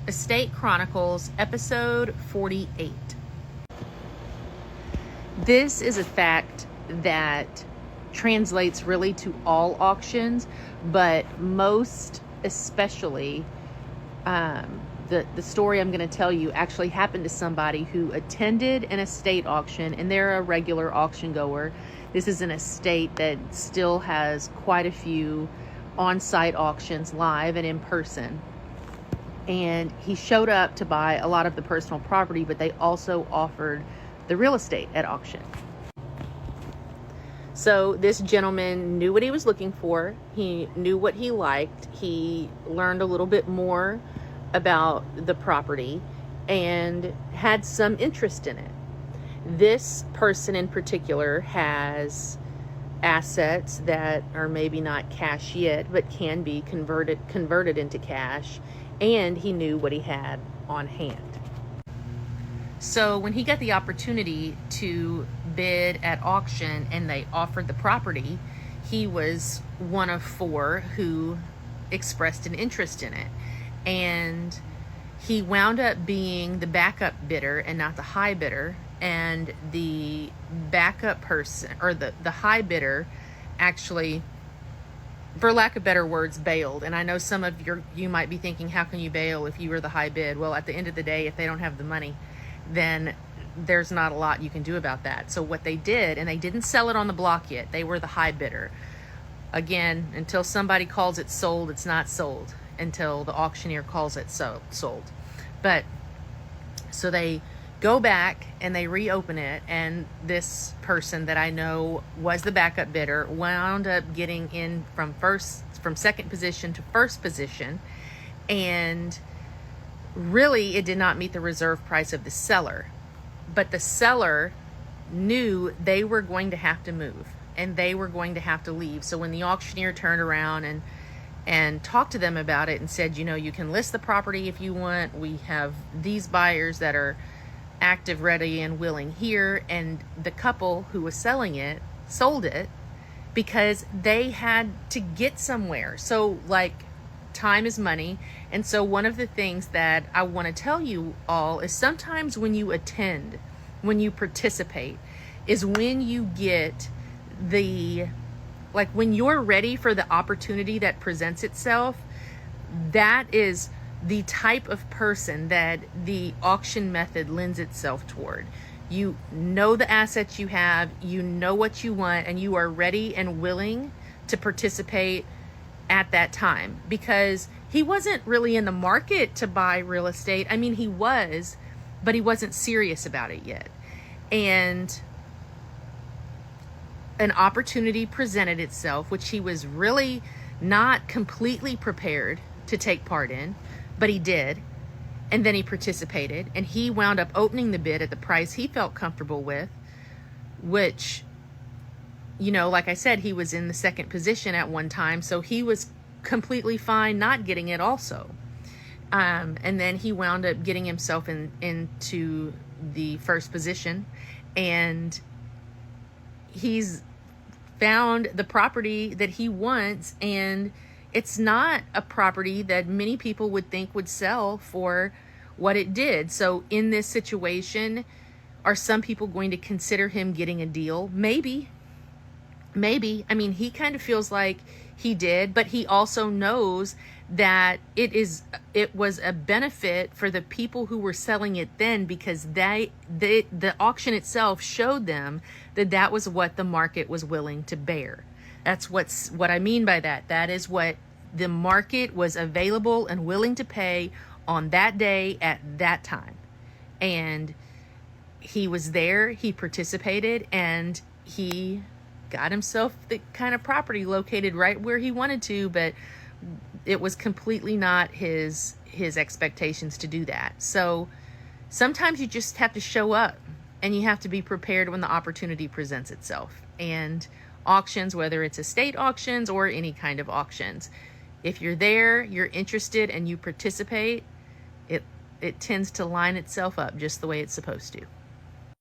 Estate Chronicles, episode 48. This is a fact that translates really to all auctions, but most especially, the story I'm going to tell you actually happened to somebody who attended an estate auction, and they're a regular auction goer. This is an estate that still has quite a few on-site auctions, live and in person. And he showed up to buy a lot of the personal property, but they also offered the real estate at auction. So this gentleman knew what he was looking for. He knew what he liked. He learned a little bit more about the property and had some interest in it. This person in particular has assets that are maybe not cash yet, but can be converted into cash. And he knew what he had on hand. So when he got the opportunity to bid at auction and they offered the property, he was one of four who expressed an interest in it. And he wound up being the backup bidder and not the high bidder. And the backup person, or the high bidder, actually, for lack of better words, bailed. And I know some of you might be thinking, how can you bail if you were the high bid? Well, at the end of the day, if they don't have the money, then there's not a lot you can do about that. So what they did, and they didn't sell it on the block yet, they were the high bidder. Again, until somebody calls it sold, it's not sold until the auctioneer calls it sold. But so they go back and they reopen it, and this person that I know was the backup bidder wound up getting in from second position to first position, and really it did not meet the reserve price of the seller. But the seller knew they were going to have to move and they were going to have to leave. So when the auctioneer turned around and talked to them about it and said, you can list the property if you want, we have these buyers that are active, ready, and willing here, and the couple who was selling it sold it because they had to get somewhere. So time is money. And so one of the things that I want to tell you all is sometimes when you attend, when you participate, is when you get when you're ready for the opportunity that presents itself. That is the type of person that the auction method lends itself toward. You know the assets you have, you know what you want, and you are ready and willing to participate at that time. Because he wasn't really in the market to buy real estate. I mean, he was, but he wasn't serious about it yet. And an opportunity presented itself, which he was really not completely prepared to take part in, but he did. And then he participated, and he wound up opening the bid at the price he felt comfortable with, which, like I said, he was in the second position at one time, so he was completely fine not getting it also. And then he wound up getting himself into the first position, and he's found the property that he wants, and it's not a property that many people would think would sell for what it did. So in this situation, are some people going to consider him getting a deal? Maybe. I mean, he kind of feels like he did, but he also knows that it was a benefit for the people who were selling it then, because the auction itself showed them that was what the market was willing to bear. That's what I mean by that. That is what the market was available and willing to pay on that day at that time. And he was there, he participated, and he got himself the kind of property located right where he wanted to, but it was completely not his expectations to do that. So sometimes you just have to show up, and you have to be prepared when the opportunity presents itself. And auctions, whether it's estate auctions or any kind of auctions, if you're there, you're interested, and you participate, it tends to line itself up just the way it's supposed to.